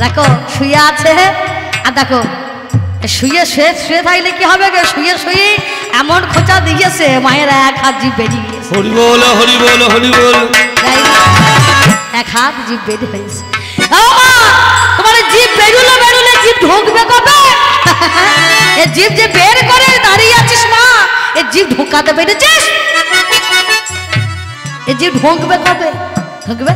দেখো শুয়ে আছে আর দেখো শুয়ে শুয়ে শুয়ে থাকলে কি হবে গো, শুয়ে শুয়ে এমন খোঁচা দিয়েছে মায়ের এক হাত জিভ বেরিয়ে গেছে। হরি বল হরি বল হরি বল। এক হাত জিভ বেরিয়ে হয়েছে। তোমার জিভ বেরুলে বেরুলে জিভ ঢুকবে কবে? এ জিভ যে বের করে দাঁড়িয়ে আছিস মা, এ জিভ ঢুকাতে পেরেছিস? এ জিভ ঢুকবে কবে? ঢুকবে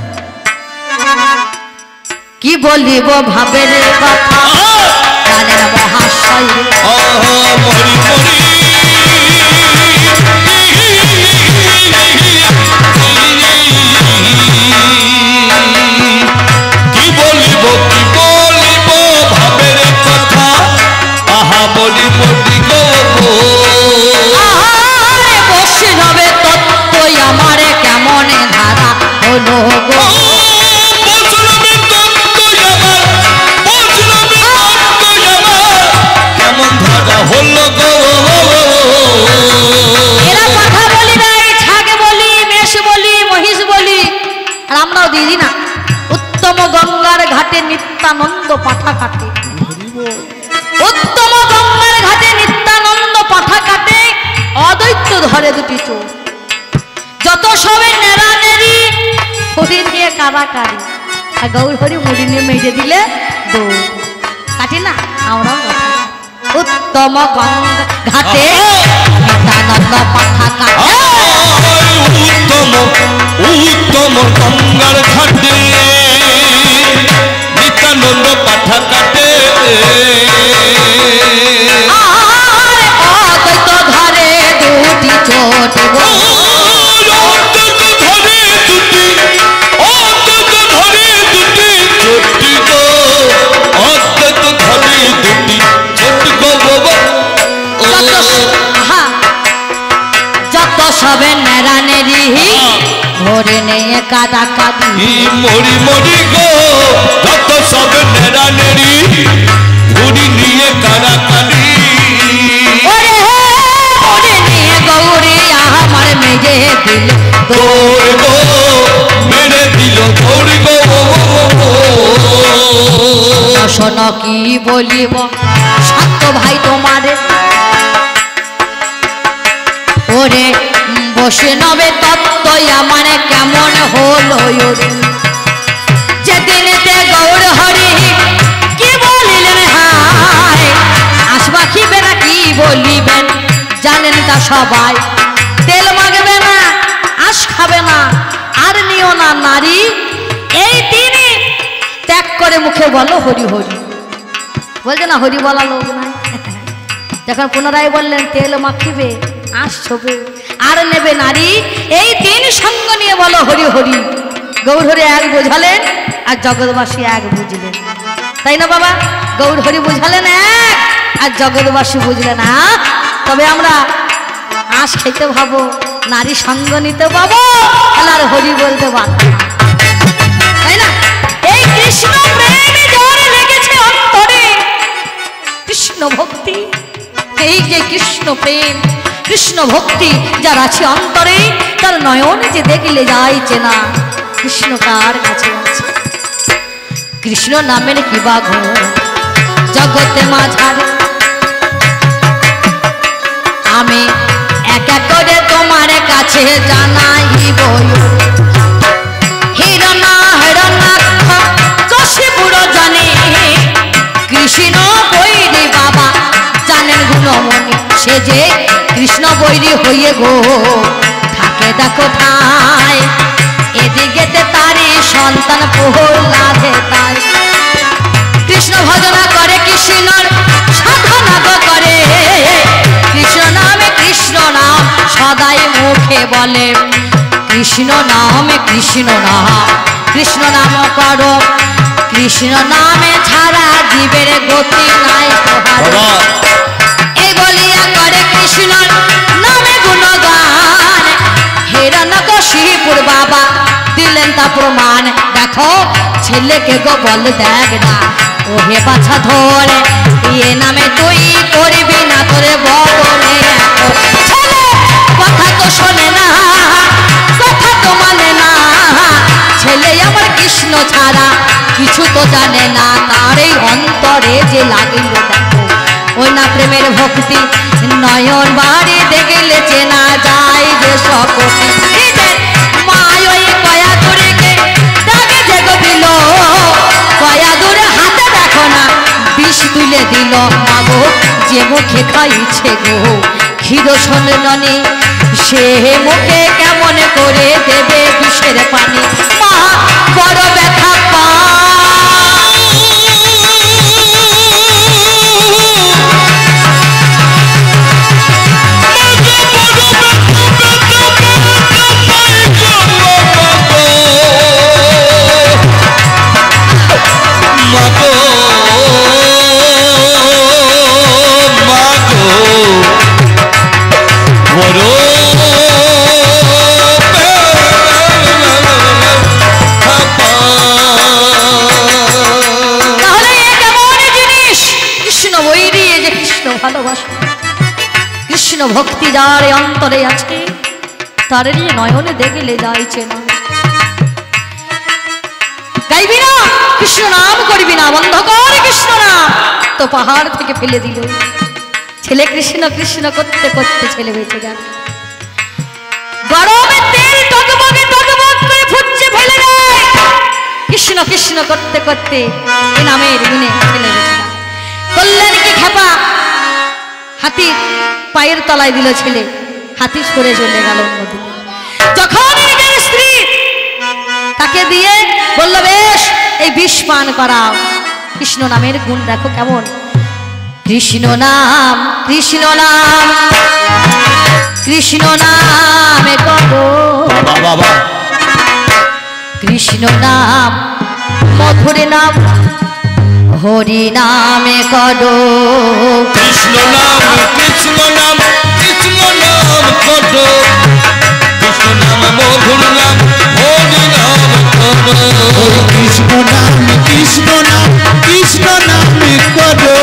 কি বলিব ভাবের কথা গানের মহাশয় মরি মরি কি বলিব ভাবের কথা আহা বলি মরি গো বসে যাবে তত্ত্বই আমারে কেমন ধারা হলো গো। এরা কথা বলি নাই, ছাগ বলি, মেষ বলি, মহিষ বলি, আর আমরাও দিদি না। উত্তম গঙ্গার ঘাটে নিত্যানন্দ পাঠা কাটে, উত্তম গঙ্গার ঘাটে নিত্যানন্দ পাঠা কাটে, অদ্বৈত ধরে দুটি চোখ। যত সবে নেড়া নেড়ি হরি নিয়ে কারাকারি, আর গৌর হরি মুড়ি নিয়ে মেরে দিলে দৌড় কাটি না আমরাও। উত্তম গঙ্গা ঘাটে নিত্যানন্দ পাঠা কাটে, উত্তম গঙ্গার ঘাটে নিত্যানন্দ পাঠা কাটে, অদ্বৈত ধরে দুটি চোট গো। যত সবে নেড়া নেড়ি ভরে নিয়ে কাদা কাদি মরি মরি গো, যত সবে নেড়া নেড়ি ভুড়ি নিয়ে কাদা কাদি, ভরে নিয়ে গৌরী আমার মেজে দিল দৌড় গো মেরে দিল দৌড় গো। শোনো কি বলিব শান্ত ভাই তোমারে, ওরে বসে নবে তত্ত্বই আমার কেমন হলো যেদিনেতে গৌর হরি কি বলিলেন হায়, আসবা খিবে না কি বলিবেন জানেন তা সবাই। তেল মাগবে না, আঁশ খাবে না, আর নিও না নারী, এই তিনি ত্যাগ করে মুখে বলো হরি হরি। বলছে না হরি বলা লোক নাই। যখন পুনরায় বললেন তেল মাখিবে, আঁশ ছবে, আর নেবে নারী, এই তিন সঙ্গ নিয়ে বলো হরি হরি। গৌর হরি এক বোঝালেন আর জগৎবাসী এক বুঝলেন, তাই না বাবা? গৌর হরি বুঝালেন এক আর জগৎবাসী বুঝলেন না। তবে আমরা আঁশ খেতে ভাবো, নারী সঙ্গ নিতে পাবো, তাহলে আর হরি বলতে পারবো, তাই না? এই কৃষ্ণ প্রেমে যার লেগেছে অন্তরে, কৃষ্ণ ভক্তি, এই যে কৃষ্ণ প্রেম কৃষ্ণ ভক্তি যার আছে অন্তরে, তার নয়নে যে দেখলে যাইছে না কৃষ্ণ কার কাছে আছে। কৃষ্ণ নামের কি বাঘ জগতে মাঝারে, আমি এক এক করে তোমার কাছে জানাইব। হিরণা হিরণাক্ষ কশিপুর জানে, কৃষ্ণ বৈরী বাবা জানেন গুণমণি, সে যে কৃষ্ণ বৈরী হইয়ে গো থাকে দেখো ঠাই, এদিকেতে তারি সন্তান প্রহ্লাদে তাই। কৃষ্ণ ভজনা করে কৃষ্ণর সাধনা করে, কৃষ্ণ নামে কৃষ্ণ নাম সদাই মুখে বলে, কৃষ্ণ নামে কৃষ্ণ নাম কৃষ্ণ নাম করো, কৃষ্ণ নামে ছাড়া জীবের গতি নাই। এই বলিয়া করে কৃষ্ণর নামে গুণগান, হিরণ্যকশিপুর বাবা দিলেন তা প্রমাণ। দেখো ছেলেকে গো বল দেখ না, ও হে বাছা ধরে, এ নামে তুই করবি না তোরে বদলে। ছেলে কথা তো শোনে না, কথা তো মানে না, ছেলে আমার কৃষ্ণ ছাড়া কিছু তো জানে না, তার এই অন্তরে যে লাগিল দেখো ওই না প্রেমের ভক্তি, নয়ন বাড়ি দেখলে চেনা যায় যে সকটি। মায় ওই কয়া দূরকে দাগে যে গবিল, কয়া দূরে হাতে দেখো না বিষ তুলে দিল। মাগো যে মুখে খাইছে গো ক্ষীর সন্ননে, সে মুখে কেমন করে দেবে বিষের পানি। মা বড় ব্যথা পা কৃষ্ণ ভক্তি যার অন্তরে আছে তার নিয়ে নয়নে দেখলে যাইছে না। গাইবি না কৃষ্ণ নাম করবি না, বন্ধ কর কৃষ্ণ নাম, তো পাহাড় থেকে ফেলে দিল। ছেলে কৃষ্ণ কৃষ্ণ করতে করতে ছেলে বেঁচে গেল। গরমে তেল টকবগে টকবগ করে ফুটছে ফেলে দেয়। কৃষ্ণ কৃষ্ণ করতে করতে এই নামের গুণে ছেলে বেঁচে গেল। করলেন কি খেপা, হাতির পায়ের তলায় দিল ছেলে, হাতি সরে চলে গেল অন্যদিকে। যখন নিজের স্ত্রী তাকে দিয়ে বলল বেশ এই বিষ পান করাও। কৃষ্ণ নামের গুণ দেখো কেমন, কৃষ্ণ নাম কৃষ্ণ নাম কৃষ্ণ নামে করো, কৃষ্ণ নাম মধুর নাম হরি নামে করো, কৃষ্ণ নাম কৃষ্ণ নাম কৃষ্ণ নাম করো, কৃষ্ণ নাম মধুর নাম হরি নাম করো, কৃষ্ণ নাম কৃষ্ণ নাম কৃষ্ণ নামে করো,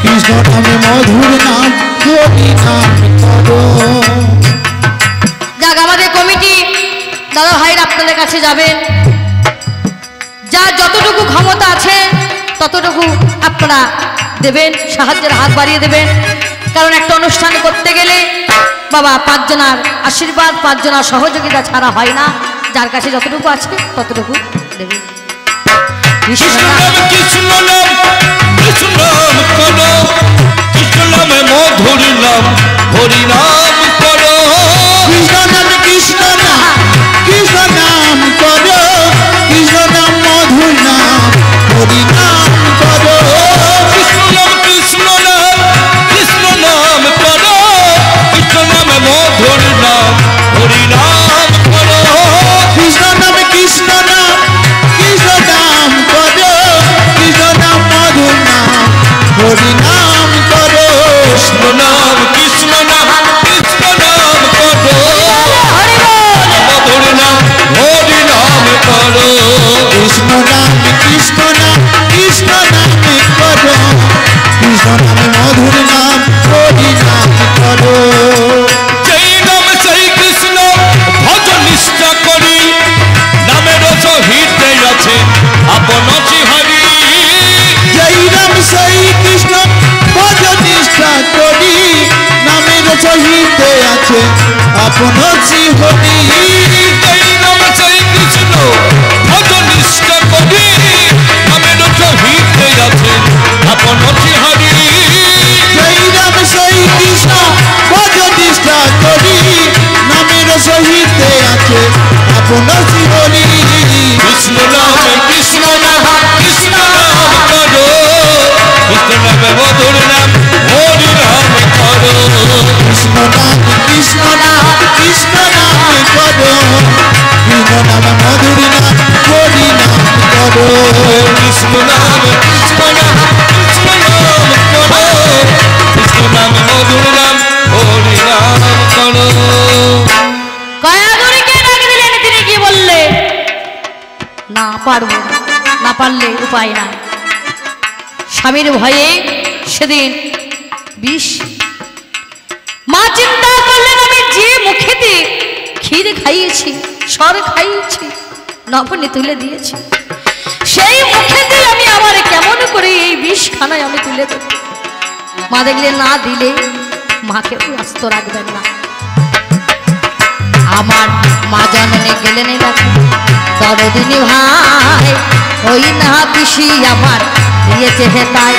কৃষ্ণ নামে মধুর নাম হরি নাম করো। যাক আমাদের কমিটি দাদা ভাইরা আপনাদের কাছে যাবেন, যার যতটুকু ক্ষমতা আছে ততটুকু আপনারা দেবেন, সাহায্যের হাত বাড়িয়ে দেবেন। কারণ একটা অনুষ্ঠান করতে গেলে বাবা পাঁচজনার আশীর্বাদ পাঁচজনার সহযোগিতা ছাড়া হয় না। যার কাছে যতটুকু আছে ততটুকু দেবেন। কৃষ্ণ নাম কৃষ্ণ নাম কৃষ্ণ নাম করো, কৃষ্ণ নামে মধুর নাম হরি নাম করো, কৃষ্ণ নাম কৃষ্ণ নাম কৃষ্ণ নাম করো, কৃষ্ণ নাম মধুর নাম হরি নাম করো, কৃষ্ণ নাম কৃষ্ণ নাম কৃষ্ণ নাম করো, কৃষ্ণ নামে মধুর নাম হরি নাম করো, কৃষ্ণ নাম কৃষ্ণ নাম কৃষ্ণ নাম করো, কৃষ্ণ নাম মধুর নাম হরি নাম করো, কৃষ্ণ নাম কৃষ্ণ নাম কৃষ্ণ নাম করো, মধুর নাম হরি নাম করো, কৃষ্ণ নাম কৃষ্ণ নাম কৃষ্ণ নামে করো, কৃষ্ণ নামে মধুর নাম হরি নাম করো, যেই নাম সেই কৃষ্ণ ভজ নিষ্ঠা করি, নামের সহিতে আছে আপন হরি, জয় রাম সেই কৃষ্ণ ভজ নিষ্ঠা করি, নামের সহিতে আছে আপন হরি, যেই নাম সেই কৃষ্ণ ভজ নিষ্ঠা করি, নামের সহিতে আছে আপন হরি, জয় রাম সেই কৃষ্ণ ভজ নিষ্ঠা করি, নামের সহিতে আছে আপন হরি, কৃষ্ণ নাম কৃষ্ণ নাম কৃষ্ণ নাম করো, কৃষ্ণ নামে মধুর নাম হরি নাম করো, কৃষ্ণ নাম কৃষ্ণ নাম কৃষ্ণ নামে করো, কৃষ্ণ নাম মধুর নাম হরি নাম করো, কৃষ্ণ নাম কৃষ্ণ নাম কৃষ্ণ নাম করো, কৃষ্ণ নাম মধুর নাম হরি নাম করো। কয়াদুরীকে ডাক দিলেন, তিনি কি বললেন? না পারবো না, না পারলে উপায় নাই। স্বামীর ভয়ে সেদিন বিষ। মা চিন্তা করলেন আমি যে মুখেতে ক্ষীর খাইয়েছি সর খাইয়েছি নবনী তুলে দিয়েছে, সেই মুখে দিয়ে আমি আবার কেমন করে এই বিষখানায় আমি তুলে দেব। মা দেখলে না দিলে মাকে ব্যস্ত রাখবেন না। আমার মা জননী গেলেন দেখো দরদিনী ভাই, ওই না পিসি আমার দিয়েছে হেতায়,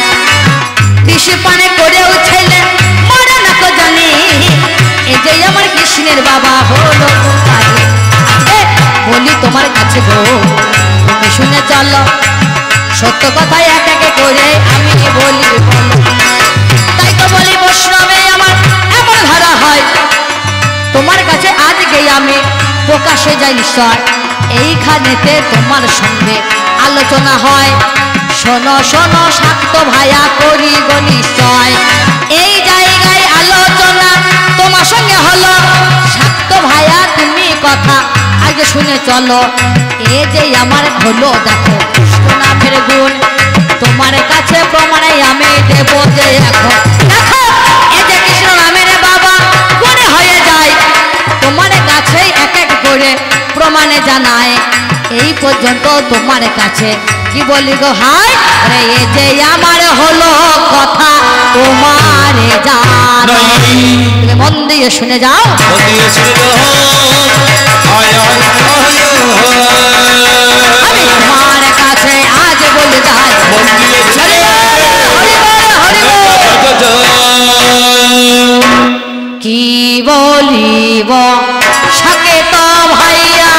পিসি পানে করেও ছেলে মরে না তো জানি, এই যে আমার কৃষ্ণের বাবা হলো বলি তোমার কাছে গো, তুমি শুনে চলো সত্য কথা এক এক করে আমি বলি বলো। তাই তো বলি বৈষ্ণবে আমার এমন ধারা হয়, তোমার কাছে আজকে আমি প্রকাশে যাই নিশ্চয়, এইখানেতে তোমার সঙ্গে আলোচনা হয়। শোনো শোনো শাক্ত ভাইয়া করি গো নিশ্চয়, এই জায়গায় আলোচনা তোমার সঙ্গে হলো। শাক্ত ভাইয়া তুমি কথা আগে শুনে চলো, এ যে আমার হলো দেখো কৃষ্ণ নামের গুণ, তোমার কাছে প্রমাণে আমি দেব যে এখন দেখো এ যে কৃষ্ণ নামের বাবা গুণে হয়ে যায়, তোমার কাছে এক এক করে প্রমাণে জানায়। এই পর্যন্ত তোমার কাছে কি বলি গো হাই, আরে এ যে আমার হলো কথা তোমার জানাই। তুমি মন দিয়ে শুনে যাও, আমি তোমার কাছে আজ বলে যাই, কি বলিব সাকেত ভাইয়া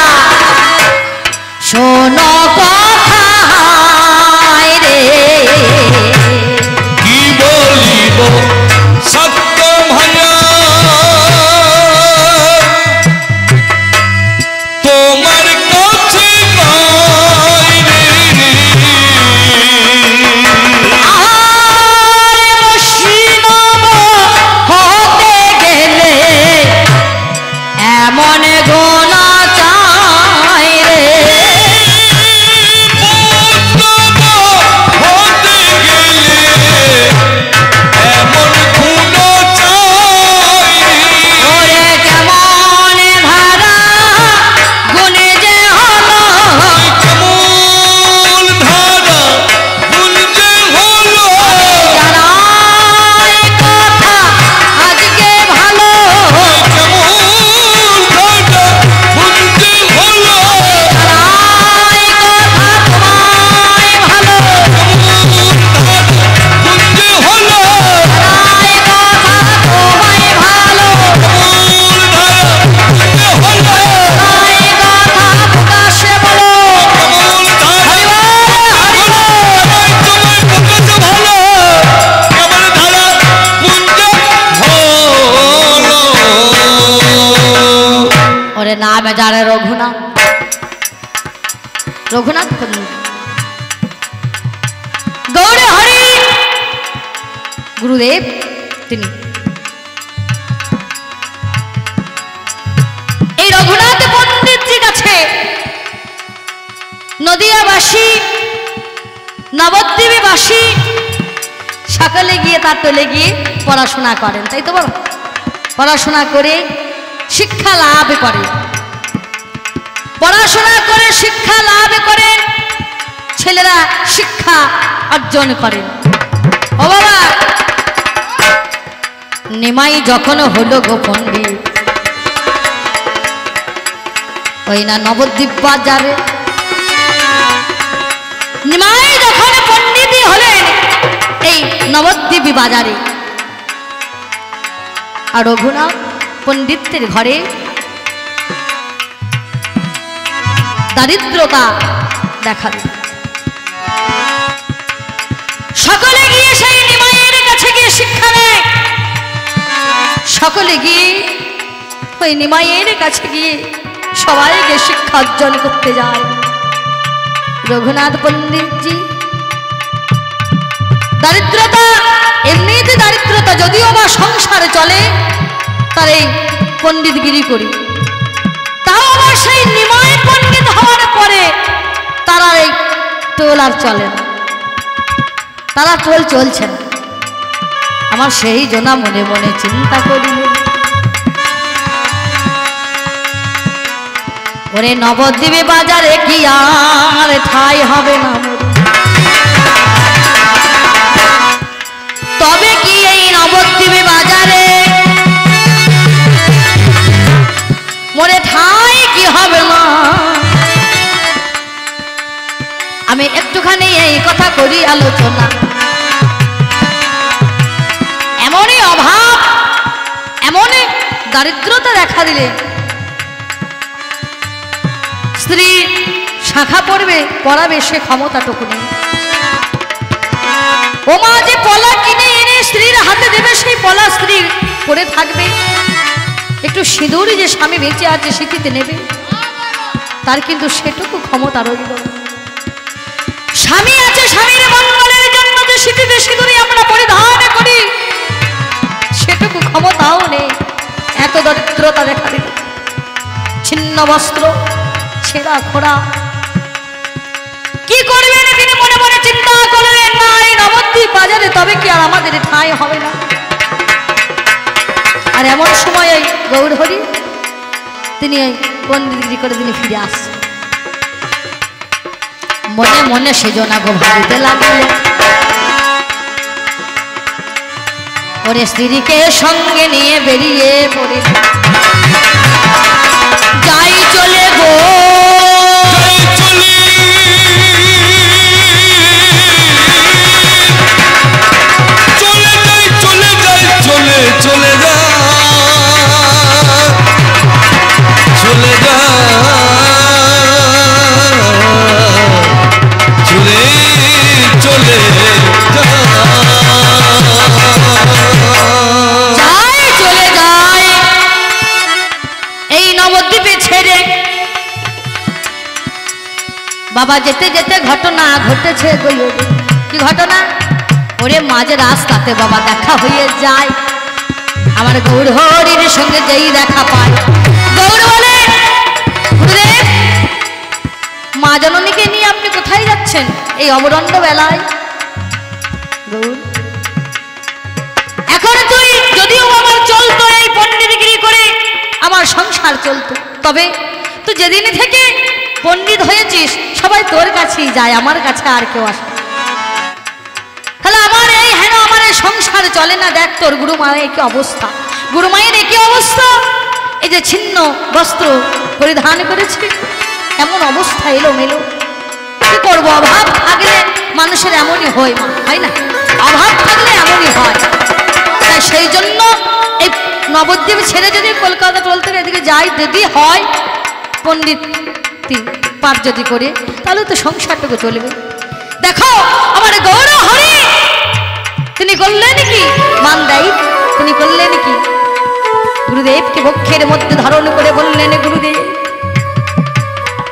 শোনো কথা রে, কি বলিব সত্য ভাইয়া তোমার কাছে গাই রে, আর বৈষ্ণব হতে গেলে এমন গুণ চাই রে, হতে গেলে এমন গুণ চাই, ওরে কেমন ধারা গুণে যে হলো, কেমন ধারা গুণ যে হলো, জানাই কথা আজকে ভালো, কেমন ধারা গুণ যে হলো, জানাই কথা তোমায় ভালো, গুণ যে হলো, জানাই কথা তোমায় ভালো, জানাই কথা প্রকাশ্যে বলো, হরি ওরে না বেজারে রঘুনাথ, রঘুনাথ পন্ডিত গৌরে হরি গুরুদেব তিনি এই রঘুনাথ পণ্ডিতজির কাছে নদিয়াবাসী নবদ্বীপবাসী সকালে গিয়ে তার টোলে গিয়ে পড়াশোনা করেন, তাই তো বলো, পড়াশোনা করে শিক্ষা লাভ করে, পড়াশোনা করে শিক্ষা লাভ করে ছেলেরা শিক্ষা অর্জন করেন। ও বাবা নিমাই যখন হলো গো পণ্ডিত, ওই না নবদ্বীপ বাজারে নিমাই যখন পণ্ডিতই হলেন এই নবদ্বীপ বাজারে, আর রঘুনাথ পণ্ডিতের ঘরে দারিদ্রতা দেখা দিল। সকলে গিয়ে সেই নিমাইয়ের কাছে গিয়ে শিক্ষা নেয়, সকলে গিয়ে ওই নিমাইয়ের কাছে গিয়ে সবাইকে শিক্ষা অর্জন করতে যায়। রঘুনাথ পণ্ডিতজি দারিদ্রতা, এমনিতে দারিদ্রতা, যদিও বা সংসারে চলে তার এই পণ্ডিতগিরি করি, তাও আবার সেই নিমাই পণ্ডিত হওয়ার পরে তারা এই টোল আর চলে না, তারা টোল চলছে না। আমার সেই জনা মনে মনে চিন্তা করিল, ও ওরে নবদ্বীপে বাজারে কি আর ঠাই হবে না মোর? তবে কি এই নবদ্বীপে বাজারে মোরে ঠাই কি হবে না? আমি একটুখানি এই কথা করি আলোচনা। এমনই অভাব, এমনই দারিদ্রতা দেখা দিলে স্ত্রী শাখা পড়াবে সে ক্ষমতাটুকু নেই। ও মা যে পলা কিনে এনে স্ত্রীর হাতে দেবে, সেই পলা স্ত্রী পরে থাকবে। একটু সিঁদুর যে স্বামী বেঁচে আছে সিঁথিতে নেবে, তার কিন্তু সেটুকু ক্ষমতা রইল। স্বামী আছে, স্বামীর মঙ্গলের জন্য যে সিঁথিতে সিঁদুরে আমরা পরিধান করি, সেটুকু ক্ষমতাও নেই। এত দরিদ্রতা দেখা দিল। ছিন্ন বস্ত্র, ছেঁড়া খোড়া, কি করবেন তিনি মনে মনে চিন্তা করলেন। না, এই নবদ্বীপ বাজারে তবে কি আর আমাদের ঠাঁই হবে না? আর এমন সময় এই গৌরহরি তিনি এই পণ্ডিতগিরি করে তিনি ফিরে আসছেন। মনে মনে সেজনা গো ভাবিতে লাগলেন, ওরে স্ত্রীকে সঙ্গে নিয়ে বেরিয়ে পড়ে যাই চলে গো, বাবা যেতে যেতে ঘটনা ঘটেছে। কি ঘটনা? ওরে মাঝে রাস্তাতে বাবা দেখা হয়ে যায় আমার গৌর হরির সঙ্গে। যেই দেখা পায়, গৌর বলে, গুরুদেব মা জননীকে নিয়ে আপনি কোথায় যাচ্ছেন এই অবরণ্ড বেলায়? গৌর, এখন তুই যদিও আমার চলতো এই পণ্ডিতগিরি করে আমার সংসার চলতো, তবে তুই যেদিন থেকে পণ্ডিত হয়েছিস সবাই তোর কাছেই যায়, আমার কাছে আর কেউ আসে। তাহলে আমার এই হেন আমার এই সংসার চলে না। দেখ তোর গুরু মায়ের কি অবস্থা, গুরু মায়ের একই অবস্থা। এই যে ছিন্ন বস্ত্র পরিধান করেছে, এমন অবস্থা এলো মেলো। কি করবো? অভাব থাকলে মানুষের এমনই হয়, মা, হয় না? অভাব থাকলে এমনই হয়। তাই সেই জন্য এই নবদ্বীপ ছেড়ে যদি কলকাতা টলতে এদিকে যাই, যদি হয় পণ্ডিত পাঠ যদি করে, তাহলে তো সংসারটুকু চলবে। দেখো আমার গৌর হরি তিনি করলেন কি মান দেয়, তিনি করলেন কি গুরুদেবকে বক্ষের মধ্যে ধারণ করে বললেন, গুরুদেব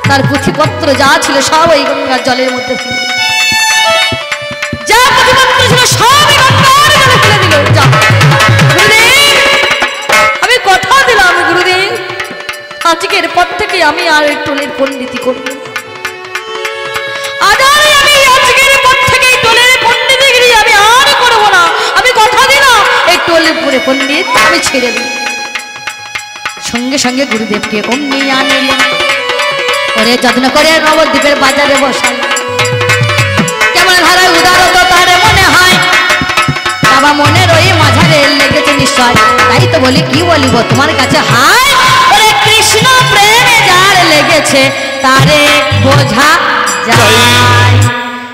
তার পুঁথিপত্র যা ছিল সব এই গঙ্গার জলের মধ্যে ফেলে, যা পুঁথিপত্র ছিল সব গঙ্গার জলে ফেলে দিল। যা গুরুদেব, আমি কথা দিলাম গুরুদেব, আজকের পর থেকে আমি আর এই টোলের পণ্ডিতি করব। আমি আজকের পর থেকে এই টোলের পণ্ডিতিগিরি আমি আর করব না। আমি কথা দিলাম এই টোলের পুরে পণ্ডিত আমি ছেড়ে দিই। সঙ্গে সঙ্গে গুরুদেবকে অমনি আনলেন, ওরে যত্ন করে নবদ্বীপের বাজারে বসাই। কেমন ধারায় উদারত তার মনে হয়, বাবা মনের ওই মাঝারে লেগেছে নিশ্চয়। তাই তো বলি, কি বলিব তোমার কাছে, হায় ওরে কৃষ্ণ প্রেমে যার লেগেছে তারে বোঝা যায়।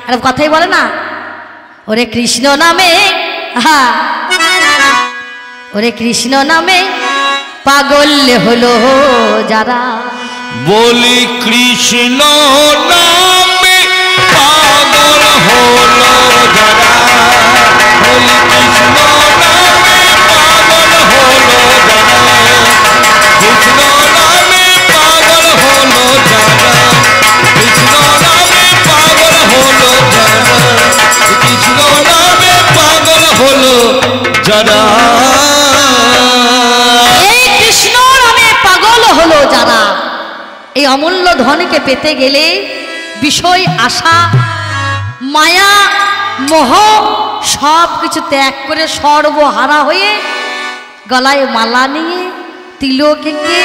আর কথাই বলে না, ওরে কৃষ্ণ নামে, হ্যাঁ ওরে কৃষ্ণ নামে পাগল হলো যারা, বলি কৃষ্ণ নামে পাগল হলো যারা, বলি কৃষ্ণ নামে পাগল হলো যারা, কৃষ্ণ নামে পাগল হলো যারা, কৃষ্ণ নামে পাগল হলো যারা, কৃষ্ণ নামে পাগল হলো যারা। এই কৃষ্ণ নামে পাগল হলো যারা। এই অমূল্য ধনকে পেতে গেলে বিষয়, আশা, মায়া, মোহ সব কিছু ত্যাগ করে সর্বহারা হয়ে গলায় মালা নিয়ে তিলক এঁকে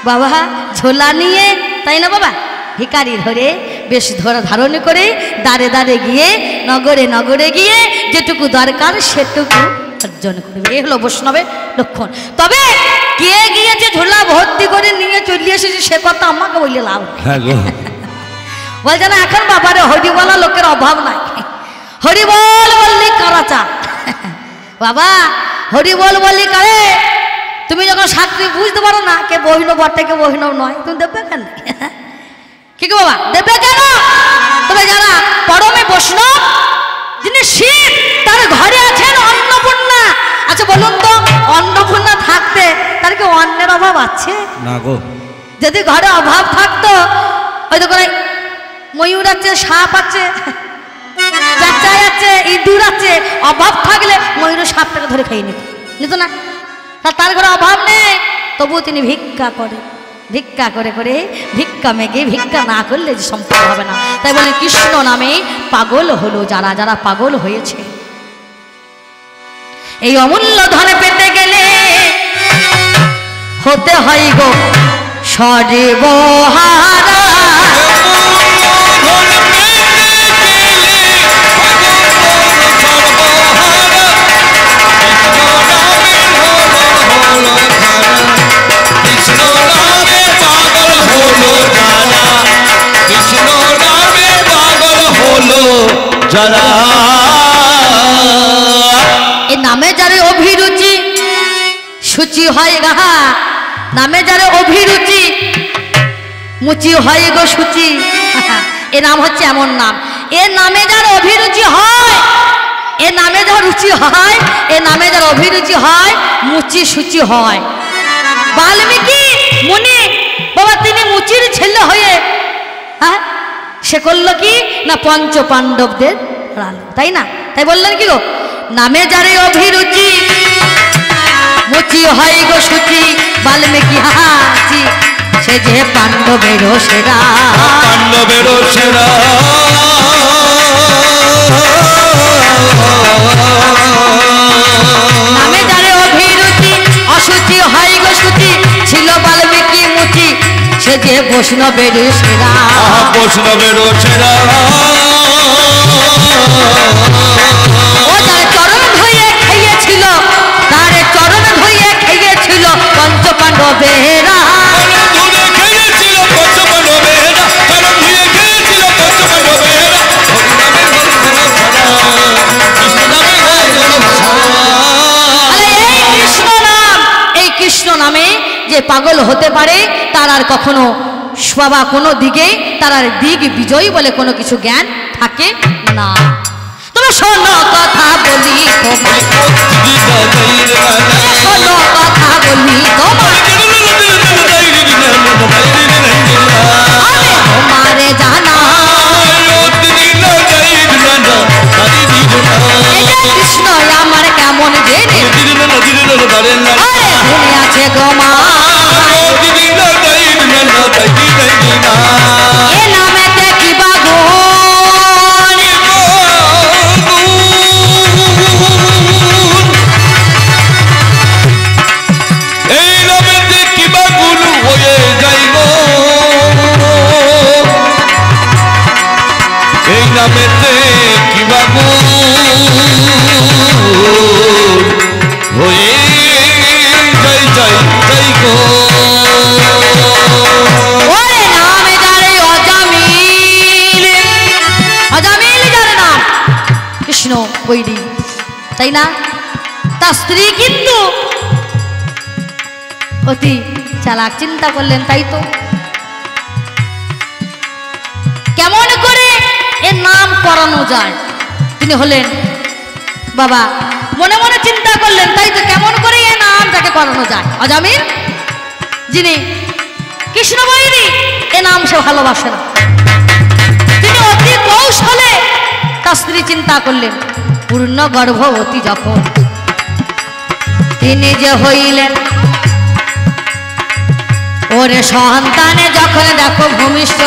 বাবা ঝোলা নিয়ে, তাই না বাবা, ভিখারি ধরে বেশ ধারণ করে দাঁড়ে দাঁড়ে গিয়ে নগরে নগরে গিয়ে যেটুকু দরকার সেটুকু অর্জন করবে। এই হলো বৈষ্ণবের লক্ষণ। তবে কে গিয়েছে ঝোলা ভর্তি করে নিয়ে চলে এসেছে সে কথা আমাকে বললে লাভ নেই। বলছে না এখন বাবারে হরি বলা লোকের অভাব নাই, হরি বল বললি কারা চা বাবা, হরি বল বললি কারে। তুমি যখন সাক্ষী বুঝতে পারো না কে বহিনব বটে কে বহিনব নয়, তুমি দেবে কেন? কি গো বাবা দেবে কেন? তবে যারা পরমে বৈষ্ণব যিনি শিব তার ঘরে আছেন অন্নপূর্ণা। আচ্ছা বলুন তো অন্নপূর্ণা থাকতে তার কি অন্নের অভাব আছে না গো? যদি ঘরে অভাব থাকতো, হয়তো করে ময়ূর আছে, সাপ আছে, পেঁচাই আছে, ইঁদুর আছে, অভাব থাকলে ময়ূর সাপটাকে ধরে খেয়ে নিত না। তার ঘরে অভাব নেই, তবুও তিনি ভিক্ষা করে, ভিক্ষা করে করে ভিক্ষা মেঘে ভিক্ষা না করলে যে সম্পদ হবে না। তাই বলে কৃষ্ণ নামে পাগল হলো যারা, যারা পাগল হয়েছে। এই অমূল্য ধন পেতে গেলে হতে হয় গো সর্বহারা। এ নামে যারে অভিরুচি সূচি হয় গাহা, নামে যারে অভিরুচি মুচি হয় গো সূচি। এ নাম হচ্ছে এমন নাম, এ নামে যার অভিরুচি হয়, এ নামে যার রুচি হয়, এ নামে যার অভিরুচি হয়, মুচি সূচি হয়। বাল্মীকি মুনি বাবা তিনি মুচির ছেলে হয়ে হ্যাঁ সে করলো কি না পঞ্চ পাণ্ডবদের হারালো, তাই না? তাই বললেন কি গো নামে যারে অভিরুচি মুচি হয় গো সূচি। বাল্মীকি হাসি সে যে পাণ্ডবের সেরা, পাণ্ডবের সেরা। নামে যারে অভিরুচি অসুচি হয় গো সূচি। ছিল বাল্মীকি মুচি সে যে বৈষ্ণবের সেরা, বৈষ্ণবের সেরা। ও যার চরণ ধুয়ে খেয়েছিল, তার চরণ ধুয়ে খেয়েছিল পঞ্চ পাণ্ডবেরা। এই কৃষ্ণ নামে যে পাগল হতে পারে তার আর কখনো বাবা কোনো দিকে তার আর দিক বিজয়ী বলে কোনো কিছু জ্ঞান থাকে না। তবে শোনো কথা বলি তোমার, শোনো কথা বলি তোমার, তোমারে জানা কৃষ্ণ আমার কেমন জেনে আছে গো মা। এ নামেতে কিবা গুণ, এই নামেতে কিবা গুণ হয়ে যাইব, এই নামেতে কিবা গুণ হয়ে যাই গো। ওরে নামে যারে অজামিল, অজামিল যার নাম কৃষ্ণ বৈরি, তাই না? তার স্ত্রী কিন্তু অতি চালাক, চিন্তা করলেন তাই তো কেমন করে এর নাম করানো যায়। তিনি হলেন বাবা মনে মনে চিন্তা করলেন তাই তো কেমন করে এ নাম তাকে করানো যায়। অজামিল যিনি কৃষ্ণ বৈরি এ নাম সে ভালোবাসে না, তিনি অতি কৌশলে তার স্ত্রী চিন্তা করলেন পূর্ণ গর্ভবতী যখন তিনি যে হইলেন, ওরে সন্তানে যখন দেখো ভূমিষ্ঠ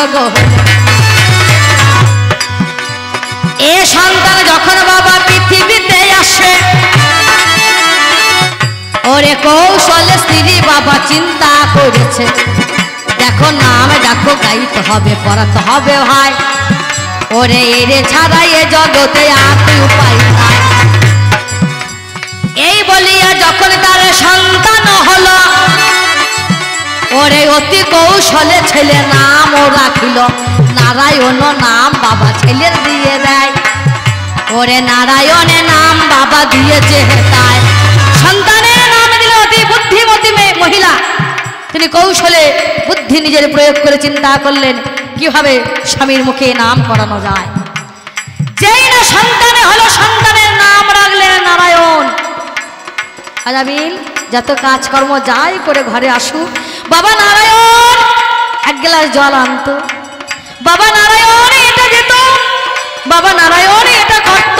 এ সন্তান যখন বাবা পৃথিবীতে আসে, ওরে কৌশলে স্ত্রী বাবা চিন্তা করেছে, দেখো নাম দেখো গাইতে হবে পড়াতে হবে ভাই, ওরে এরে ছাড়া এ জগতে আর উপায় নাই। এই বলিয়া যখন তার সন্তান হলো, ওরে অতি কৌশলে ছেলে নাম ও রাখিল নারায়ণ নাম, বাবা ছেলের দিয়ে দেয়। ওরে নারায়ণের নাম বাবা দিয়েছে তাই, সন্তানের নাম দিল অতি বুদ্ধিমতী মহিলা। তিনি কৌশলে বুদ্ধি নিজের প্রয়োগ করে চিন্তা করলেন কিভাবে স্বামীর মুখে নাম করানো যায়। যেই না সন্তানে হলো, সন্তানের নাম রাখলেন নারায়ণ। আজামিল যত কাজকর্ম যাই করে ঘরে আসুক, বাবা নারায়ণ এক গ্লাস জল আনত, বাবা নারায়ণ এটা যেত, বাবা নারায়ণ এটা করত,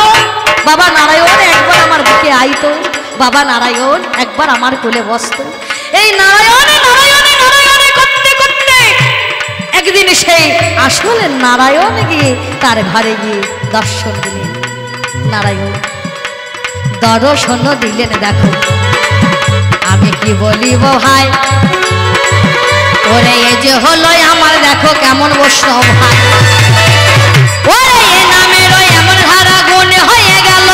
বাবা নারায়ণ একবার আমার বুকে আইতো, বাবা নারায়ণ একবার আমার কোলে বসত। এই নারায়ণে নারায়ণে নারায়ণে করতে করতে একদিন সেই আসলে নারায়ণ গিয়ে তার ঘরে গিয়ে দর্শন দিলেন। নারায়ণ দর্শন দিলেন, দেখো আমি কি বলিব ভাই, ওরে এ যে হলো আমার দেখো কেমন বৈষ্ণব ভাই, ওরে এ নামের এমন ধারা গুণ হয়ে গেল,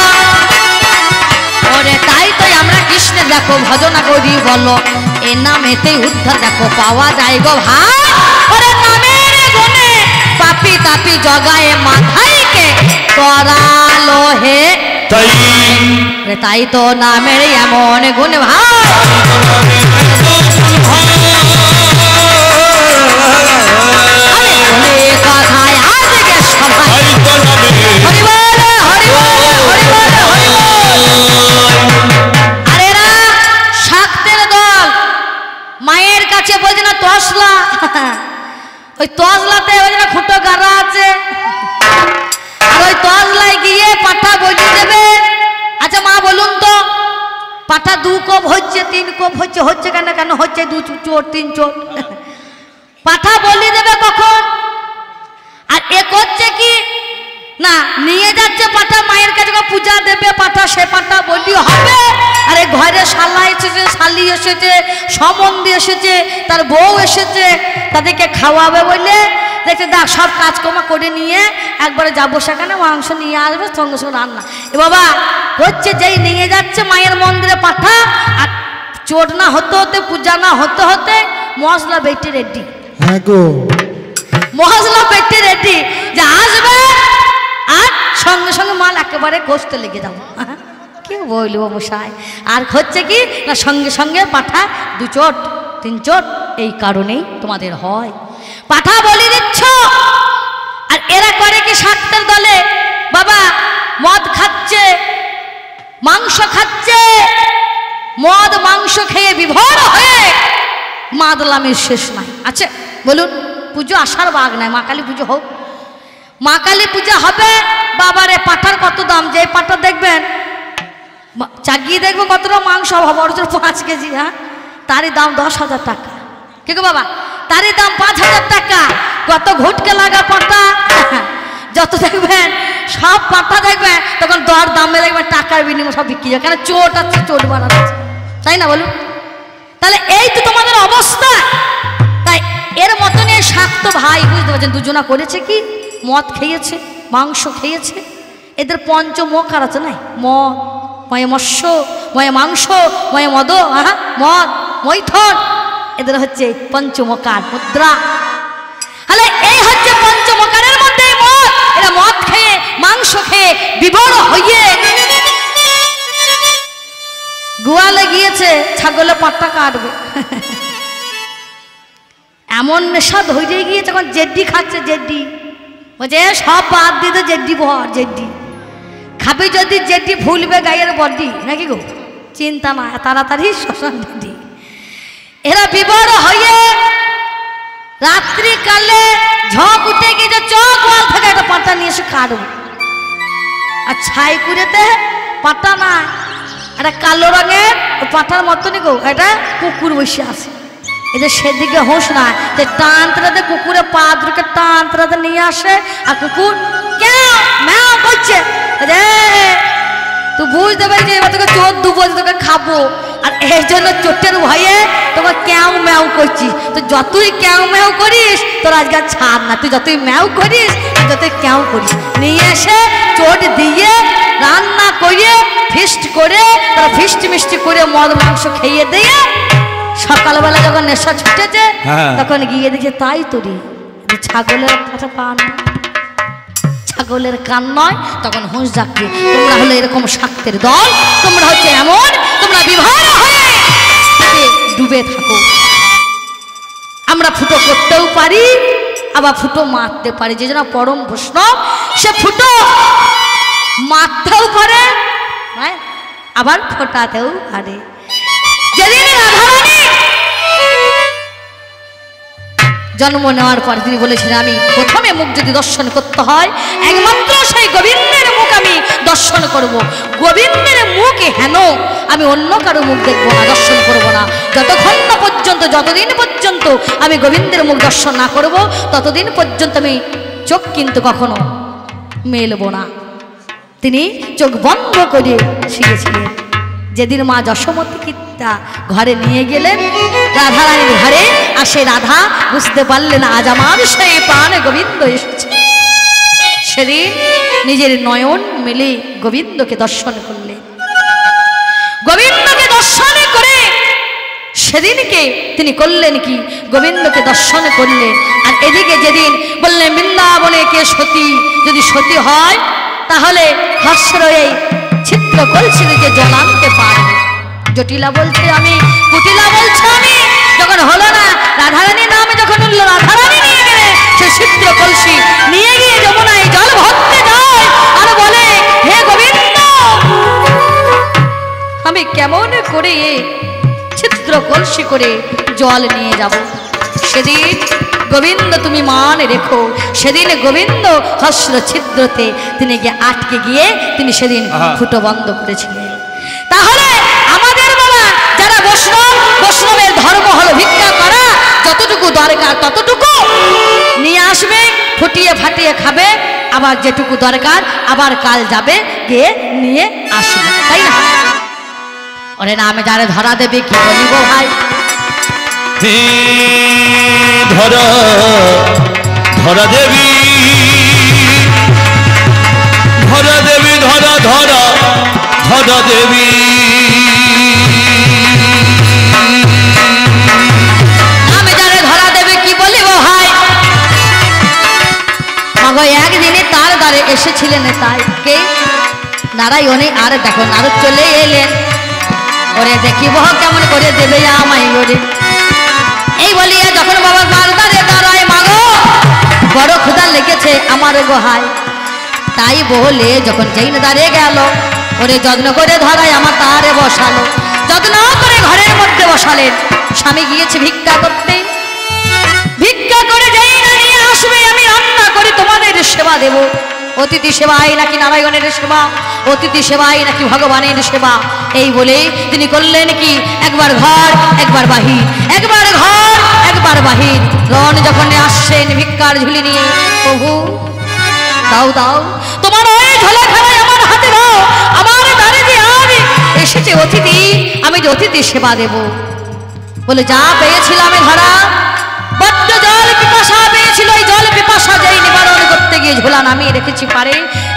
ওরে তাই তো আমরা কৃষ্ণের দেখো ভজনা করি বলো, এ নামেতে উদ্ধার দেখো পাওয়া যায় গো ভাই, ওরে নামের গুণে পাপি তাপি জগায় মাথাইকে করালো হে তাই তাই তো নামের এমন গুণ ভাই। কথায় আজকে সবাই হরি বল হরি বল হরি বল হরি বল। আর এরা শাক্তের দল মায়ের কাছে বলছে না তসলা, ওই তসলাতে ওই না খুঁটো গাড়া আছে, আর ওই তসলায় গিয়ে পাঠা বলিয়ে দেবে। আচ্ছা মা বলুন তো, পাঠা 2 কোপ হচ্ছে 3 কোপ হচ্ছে, হচ্ছে কেন কেন হচ্ছে 2 চোট 3 চোট, পাঠা বলিয়ে দেবে কখন? আর এ করছে কি না, নিয়ে যাচ্ছে পাঠা মায়ের কাছে পূজা দেবে, পাঠা সে পাঠা বলি হবে। আরে ঘরে শালা এসেছে, শালি এসেছে, সম্বন্ধী এসেছে, তার বউ এসেছে, তাদেরকে খাওয়াবে বলে দেখছে দেখ সব কাজকর্ম করে নিয়ে একবারে যাবো সেখানে মাংস নিয়ে আসবে সঙ্গে সঙ্গে রান্না। এ বাবা হচ্ছে যেই নিয়ে যাচ্ছে মায়ের মন্দিরে পাঠা, আর চোট না হতে হতে পূজা না হতে হতে মশলা বেটে রেডি, হ্যাঁ গো মশলা পেটে রেডি যে আসবে, আর সঙ্গে সঙ্গে মাল একেবারে কষতে লেগে যাবো। কি বলবো মশাই, আর হচ্ছে কি না সঙ্গে সঙ্গে পাঠা 2 চোট 3 চোট, এই কারণেই তোমাদের হয়। পাঠা বলি দিচ্ছ, আর এরা করে কি শাক্তের দলে বাবা মদ খাচ্ছে, মাংস খাচ্ছে, মদ মাংস খেয়ে বিভোর হয়ে মাদলামের শেষ নাই। আচ্ছা বলুন, পুজো আসার বাগ নাই, মা কালী পুজো হোক, মা কালী পূজা হবে, বাবারে পাঠার কত দাম, যে পাঠা দেখবেন চাগিয়ে দেখবো কতটা মাংস হবে, 5 কেজি, হ্যাঁ তারই দাম 10,000 টাকা। কি গো বাবা, তারই দাম 5,000 টাকা। কত ঘুটকে লাগা পাঠা, যত দেখবেন সব পাঠা দেখবেন তখন দর দামে দেখবেন টাকার বিনিময় সব বিক্রি যায়, কেন চোট আছে, চোট বানাচ্ছে, তাই না বলুন? তাহলে এই তো তোমাদের অবস্থা। তাই এর মতনই শাক্ত ভাই বুঝতে পারছেন, দুজনা করেছে কি, মদ খেয়েছে, মাংস খেয়েছে, এদের পঞ্চমকার আছে না, মদ ময়ে মৎস্য ময়ে মাংস ময়ে মদ, মদ মৈথন, এদের হচ্ছে পঞ্চমকার মুদ্রা। তাহলে এই হচ্ছে পঞ্চমকারের মধ্যে মদ, এরা মদ খেয়ে মাংস খেয়ে বিভোর হয়ে গোয়ালে গিয়েছে ছাগলে পাট্টা কাটবে, এমন নেশা ধরে গিয়েছে এখন জেড্ডি খাচ্ছে, জেড্ডি বলছে সব বাদ দিতে জেড্ডি ভর, জেড্ডি খাবি যদি জেড্ডি ভুলবে গায়ের বডি নাকি গো, চিন্তা না তাড়াতাড়ি শ্মশান জেড্ডি। এরা বিভোর হয়ে রাত্রিকালে ঝক উঠে গিয়েছে, চক ওয়াল থেকে একটা পাটা নিয়ে এসে কাটবো, আর ছাই কুড়েতে পাটা না, একটা কালো রঙের পাটার মতনই গো এটা কুকুর বসে আছে, এদের সেদিকে হোস না, যে টানতে কুকুরে পা দুটোকে টানতে নিয়ে আসে, আর কুকুর ম্যাও করছে, তুই বুঝতে পারছি এবার তোকে চোর দুবো, তোকে খাবো, আর এই জন্য চোটের ভয়ে তোমার ক্যাও ম্যাও করছিস। তো যতই ক্যাও ম্যাও করিস তোর আজকে ছাড় না, তুই যতই ম্যাও করিস যতই ক্যাও করিস, নিয়ে এসে চোট দিয়ে রান্না করে ফিস্ট করে তারা ফিস্ট মিষ্টি করে মদ মাংস খেয়ে দিয়ে সকালবেলা যখন নেশা ছুটেছে তখন গিয়ে দেখে তাই তোরি ছাগলের কাছে পান, ছাগলের কান নয়। তখন হুঁশ যাকে তোমরা হলো এরকম শাক্তের দল, তোমরা হচ্ছে এমন, তোমরা বিবাহ হয়ে ডুবে থাকো। আমরা ফুটো করতেও পারি আবার ফুটো মারতে পারি, যে জন্য পরম বৈষ্ণব সে ফুটো মারতেও পারে আবার ফোটাতেও পারে। যেদিন রাধারানী জন্ম নেওয়ার পর তিনি বলেছিলেন আমি প্রথমে মুখ যদি দর্শন করতে হয় একমাত্র সেই গোবিন্দের মুখ আমি দর্শন করব। গোবিন্দের মুখ হেন আমি অন্য কারো মুখ দেখবো না, দর্শন করব না। যতক্ষণ না পর্যন্ত, যতদিন পর্যন্ত আমি গোবিন্দের মুখ দর্শন না করব ততদিন পর্যন্ত আমি চোখ কিন্তু কখনো মেলব না। তিনি চোখ বন্ধ করে শিখেছিলেন। যেদিন মা যশোমতী কীর্তা ঘরে নিয়ে গেলেন রাধারানীর ঘরে, আর সেই রাধা বুঝতে পারলেন আজ আমার সেই প্রাণ গোবিন্দ এসেছে। সেদিন নিজের নয়ন মেলে গোবিন্দকে দর্শন করলেন। গোবিন্দকে দর্শন করে সেদিনকে তিনি করলেন কি, গোবিন্দকে দর্শন করলেন। আর এদিকে যেদিন বললেন বৃন্দাবনে কে সতী, যদি সতী হয় তাহলে হর্ষরয়ে ছিদ্র কলসিতে যে জল আনতে পারবে। জটিলা বলছে আমি, কুটিলা বলছে আমি, যখন হলো না রাধারানী নামে যখন উঠল রাধারানী নিয়ে গেলে সে ছিদ্র কলসি নিয়ে গিয়ে যমুনায় জল ভরতে যায় আর বলে হে গোবিন্দ আমি কেমন করে ছিদ্র কলসি করে জল নিয়ে যাব। সেদিন গোবিন্দ তুমি মান রেখো, সেদিন গোবিন্দ হস্র ছিদ্রতে তিনি গিয়ে আটকে গিয়ে তিনি সেদিন ফুটো বন্ধ করেছিলেন। তাহলে আমাদের বাবা যারা বৈষ্ণব, বৈষ্ণবের ধর্ম হলো ভিক্ষা করা, যতটুকু দরকার ততটুকু নিয়ে আসবে, ফুটিয়ে ফাটিয়ে খাবে, আবার যেটুকু দরকার আবার কাল যাবে গিয়ে নিয়ে আসবে, তাই না? ওরে না আমি যারা ধরা দেবে কি বলিব ভাই, ধরা ধরা দেবী, ধরা দেবী, ধরা ধরা ধরা দেবী। আমি যারা ধরা দেবে কি বলিব ভাই, মাগো একদিনে তার দ্বারে এসেছিলেন তাই কে নারায়ণে, আর দেখো নারদ চলে এলেন, ওরে দেখিব কেমন করে দেবে আমায় ওরে। এই বলিয়া যখন বাবা বারবারে দাঁড়ায় মাগো বড় ক্ষুধা লেগেছে আমার গোহায়, তাই বলে যখন যেই না দাঁড়িয়ে গেল ওরে যত্ন করে ধরায় আমার তারে বসালো, যত্ন করে ঘরের মধ্যে বসালেন। স্বামী গিয়েছে ভিক্ষা করতে, ভিক্ষা করে যেই না নিয়ে আসবে আমি রান্না করে তোমাদের সেবা দেব। অতিথি সেবাই নাকি নারায়ণের সেবা, অতিথি সেবাই নাকি ভগবানের সেবা। এই বলে তিনি করলেন কি একবার ঘর একবার বাহির, একবার ঘর একবার বাহির। রণ যখন আসছেন ভিক্ষার ঝুলি নিয়ে, প্রভু দাও দাও তোমার ওই ঝোলা খানায় আমার হাতে দাও, আমার দ্বারে যে আজ এসেছে অতিথি, আমি যে অতিথি সেবা দেব। বলে যা পেয়েছিলাম ধরা, বড্ড জল পিপাসা পেয়েছিল, এই জল পিপাসা যেই নিবারণ করতে গিয়ে ঝোলা নামিয়ে রেখেছি পারে,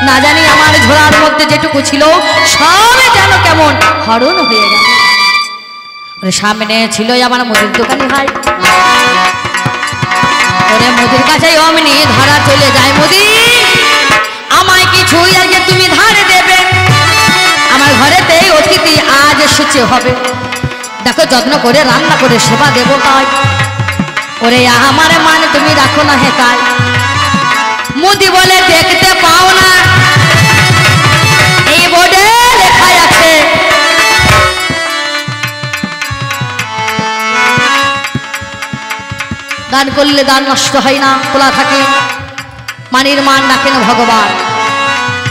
না জানি আমার ঝোলার মধ্যে যেটুকু ছিল সব যেন কেমন হরণ হয়ে গেল। ওরে সামনে ছিল আমার মুদির দোকানি ভাই, ওরে মুদির কাছে অমনি ধরা চলে যায়, মুদি আমায় কিছু আগে তুমি ধারে দেবে, আমার ঘরেতে অতিথি আজ এসেছে হবে, দেখো যত্ন করে রান্না করে সেবা দেবো তাই। ওরে আমার মান তুমি রাখো না হে তাই। মুদি বলে দেখতে পাও না এই বোর্ডে লেখা আছে দান করলে দান নষ্ট হয় না, খোলা থাকে, মানির মান রাখেন ভগবান,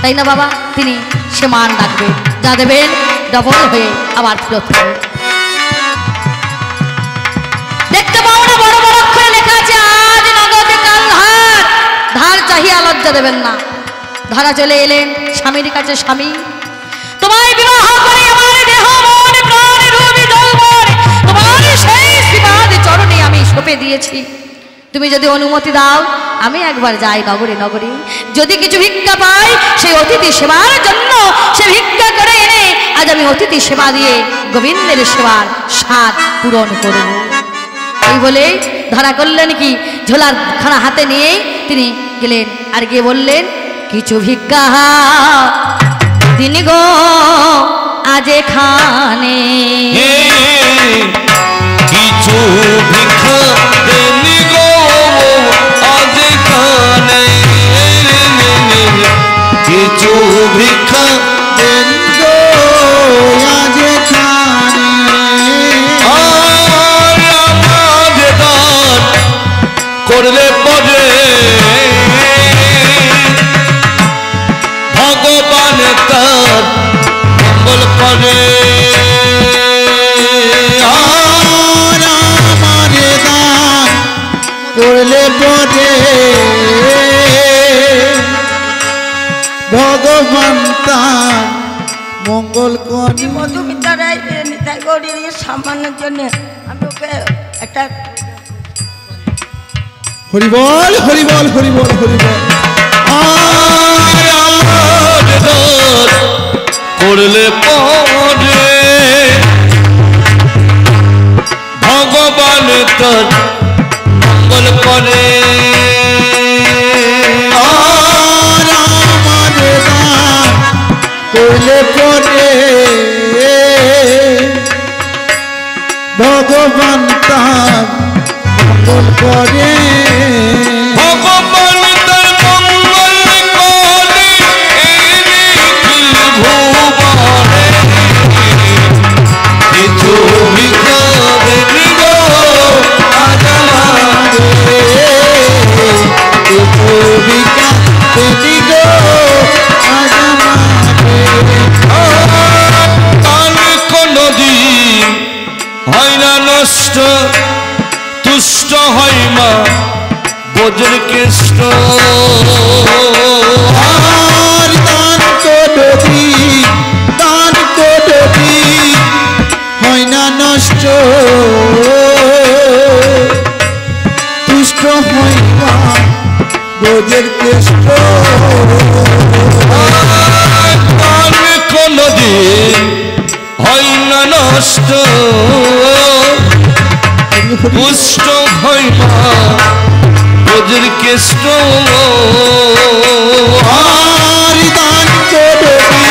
তাই না বাবা? তিনি সে মান রাখবে, যা দেবেন ডবল হয়ে আবার ফেরত হবে। দেখতে পাও না বড় বড় অক্ষরে লেখা আছে আজ নগদে কাল ধার, ধার চাহিয়া লজ্জা দেবেন না। ধরা চলে এলেন স্বামীর কাছে, স্বামী তোমায় বিবাহ করে আমার দেহ মন প্রাণ রূপ সঁপে দিয়েছি, তুমি যদি অনুমতি দাও আমি একবার যাই নগরে নগরে, যদি কিছু ভিক্ষা পাই সেই অতিথি সেবার জন্য সে ভিক্ষা করে এনে আজ আমি অতিথি সেবা দিয়ে গোবিন্দের সেবার স্বাদ পূরণ করব। এই বলে ধরা করলেন কি ঝোলার খানা হাতে নিয়ে তিনি গেলেন, আর গিয়ে বললেন কিছু ভিক্ষা দিন গো আজ এখানে, কিছু ভিক্ষা দেন গো আজ এখানে, কিছু ভিক্ষা দেন গো আজ এখানে, আর আমার দান করলে পরে ভগবান তার মঙ্গল করে। আর আমার দান করলে পরে ভগবান তার মঙ্গল করে। মধুমিতারাই নিতাই গৌরীর সম্মানের জন্য আমি ওকে একটা হরিবল হরিবল হরিবল হরিবল। আর আমার দান করলে পরে ভগবান তার মঙ্গল করে। আর আমার দান করলে পরে ভগবান তার মঙ্গল করে। ভগবান তার মঙ্গল করে ভুবনে, কিছু ভিক্ষা দেন গো আজ আমারে, কিছু ভিক্ষা দেন গো আজ আমারে। তার কোনদিন হয় না নষ্ট, তুষ্ট হয় মা বজ্র কেষ্ট। আর দান করবি দান করবি হয় না নষ্ট, তুষ্ট হইবা বোঝের কেষ্ট। তার কোনদিন হয় না নষ্ট, পুষ্ট হয় মা বজ্র কেষ্ট। আর দান করবি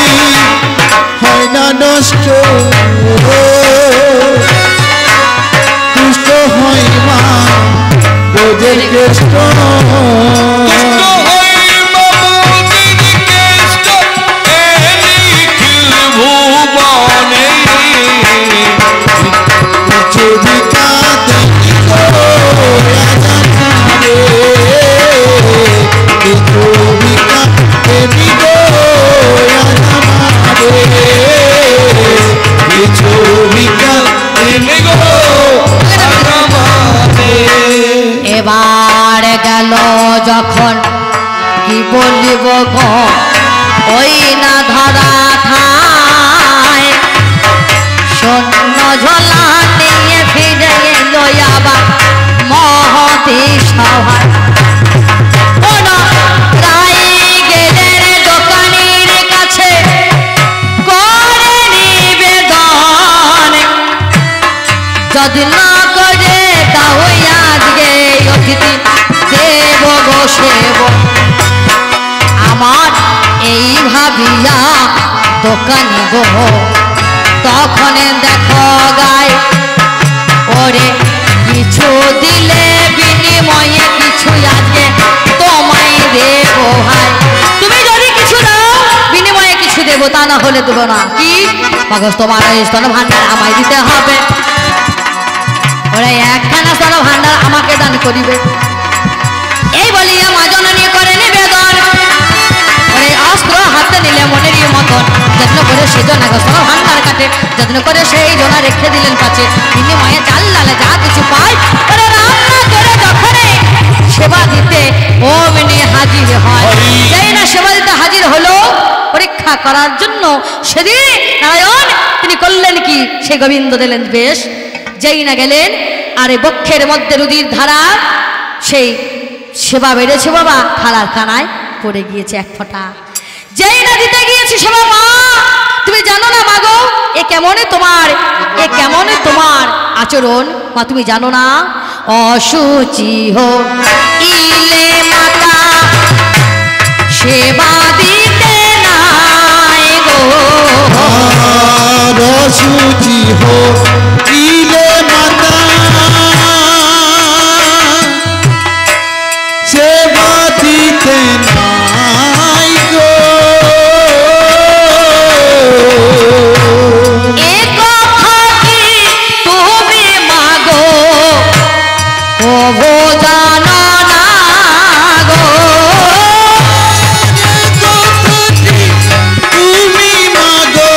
হয় না নষ্ট, তুষ্ট হইবা বোঝের কেষ্ট। তুষ্ট হয় মা বজ্র কেষ্ট, এ নিখিল ভুবনে। কিছু ভিক্ষা দেন গো আজ আমারে, কিছু ভিক্ষা দেন গো আজ আমারে, কিছু ভিক্ষা দেন গো আজ আমারে। এবার গেল যখন কি বলিব গো ওই না ধরা থায়, শূন্য ঝোলা নিয়ে ফিরে এলো আবার মহতি সভায়। রায়গেলের দোকানির কাছে করে নিবেদন, যদি না করে তাও আজকে অতিথি দেব গো সেব। আমার এই ভাবিয়া দোকানি গো তখন দেখো গায়, ওরে কিছু দিলে বিনিময়ে কিছু আজকে তোমায় দেবো ভাই। তুমি যদি কিছু দাও বিনিময়ে কিছু দেবো, তা না হলে দেবো না। কি মগজ তোমার স্তন ভান্ডার আমায় দিতে হবে, ওরে একখানা স্তন ভান্ডার আমাকে দান করিবে। এই বলিয়া মা জননী করে নিবেদন, ওরে অস্ত্র হাতে নিলে মনের মতন যত্ন করে সেজনা স্তন ভান্ডার কাটে, যত্ন করে সেই জনা রেখে দিলেন পাচ্ছে। বিনিময়ে চাল লালে যা কিছু পায় ওরে রান্না করে যখনে সেবা দিতে অমনি হাজির হয়। যেই না সেবা দিতে হাজির হলো পরীক্ষা করার জন্য, সেদিন নারায়ণ তিনি করলেন কি, সে গোবিন্দ দিলেন বেশ। যেই না গেলেন আর এই বক্ষের মধ্যে রুদির ধারা সেই সেবা বেড়েছে বাবা, থালার কানায় পড়ে গিয়েছে এক ফোঁটা। যেই না দিতে গিয়েছে সেবা, মা তুমি জানো না মাগো এ কেমনে তোমার আচরণ, মা তুমি জানো না? অসুচি হইলে মাতা সেবা দিতে নাই গো, অসুচি হইলে মাতা সেবা দিতে নাই গো। এ কথা কি তুমি মাগো কবো জানো না গো, তুমি মাগো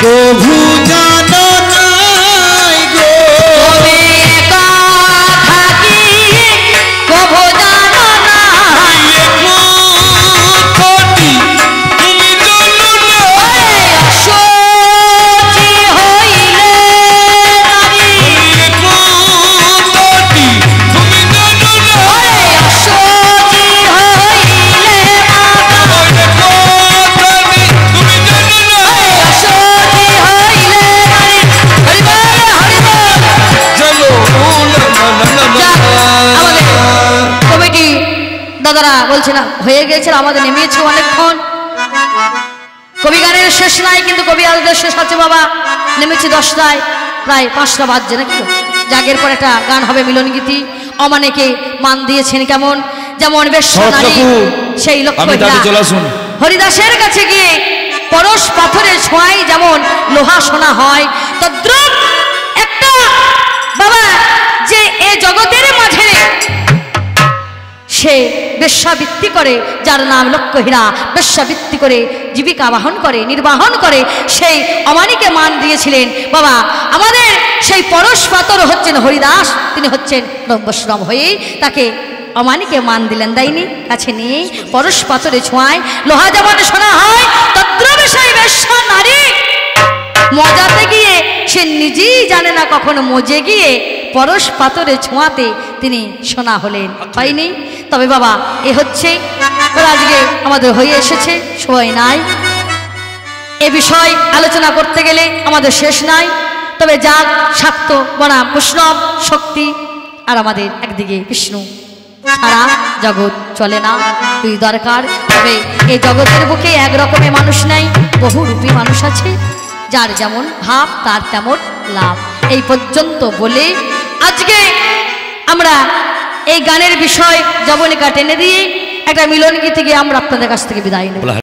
প্রভু জানো নাই গো। তুমি এ কথা কি কবো জানো না, অসুচি হইলে নারী, অসুচি হইলে মাতা, অসুচি হইলে নারী। হরি বল, হরি বল। আমাদের কমিটি দাদারা বলছে না হয়ে গেছে, আমাদের নেমেছে অনেকক্ষণ। কবি গানের শেষ নাই, কিন্তু কবি আলদের শেষ আছে বাবা। নেমেছে 10টায়, প্রায় 5টা বাজছে নাকি। জাগের পর একটা গান হবে মিলন গীতি। অমানেকে মান দিয়েছেন কেমন, যেমন বেশ্যা নারী সেই লক্ষ্য হরিদাসের কাছে গিয়ে পরশ পাথরের ছোঁয়ায় যেমন লোহা সোনা হয়, তদ্রুপ একটা বাবা যে এ জগতের মাঝে সে বেশ্যাবৃত্তি করে, যার নাম লক্ষ্যহীরা, বেশ্যাবৃত্তি করে জীবিকা নির্বাহন করে সেই অমানিকে মান দিয়েছিলেন বাবা। আমাদের সেই পরশ পাথর হচ্ছেন হরিদাস, তিনি হচ্ছেন নব্যশ্রম হয়ে তাকে অমানিকে মান দিলেন, দেয়নি কাছে নিয়ে পরশ পাথরে ছোঁয়ায় লোহা যেমন শোনা হয়, তদ্রুপ সেই বেশ্যা নারী মজাতে গিয়ে সে নিজেই জানে না কখনো মজে গিয়ে পরশ পাথরে ছোঁয়াতে তিনি সোনা হলেন, হয়নি। তবে বাবা এ হচ্ছে আজকে আমাদের হয়ে এসেছে, সময় নাই এ বিষয় আলোচনা করতে গেলে আমাদের শেষ নাই। তবে যাক শাক্ত বনাম বৈষ্ণব শক্তি আর আমাদের একদিকে বিষ্ণু সারা জগৎ চলে না, তুই দরকার। তবে এই জগতের বুকে এক রকমের মানুষ নাই, বহুরূপী মানুষ আছে, যার যেমন ভাব তার তেমন লাভ। এই পর্যন্ত বলে আজকে আমরা এই গানের বিষয় জবনিকা টেনে দিয়ে একটা মিলন গীতে গিয়ে আমরা আপনাদের কাছ থেকে বিদায় নেব।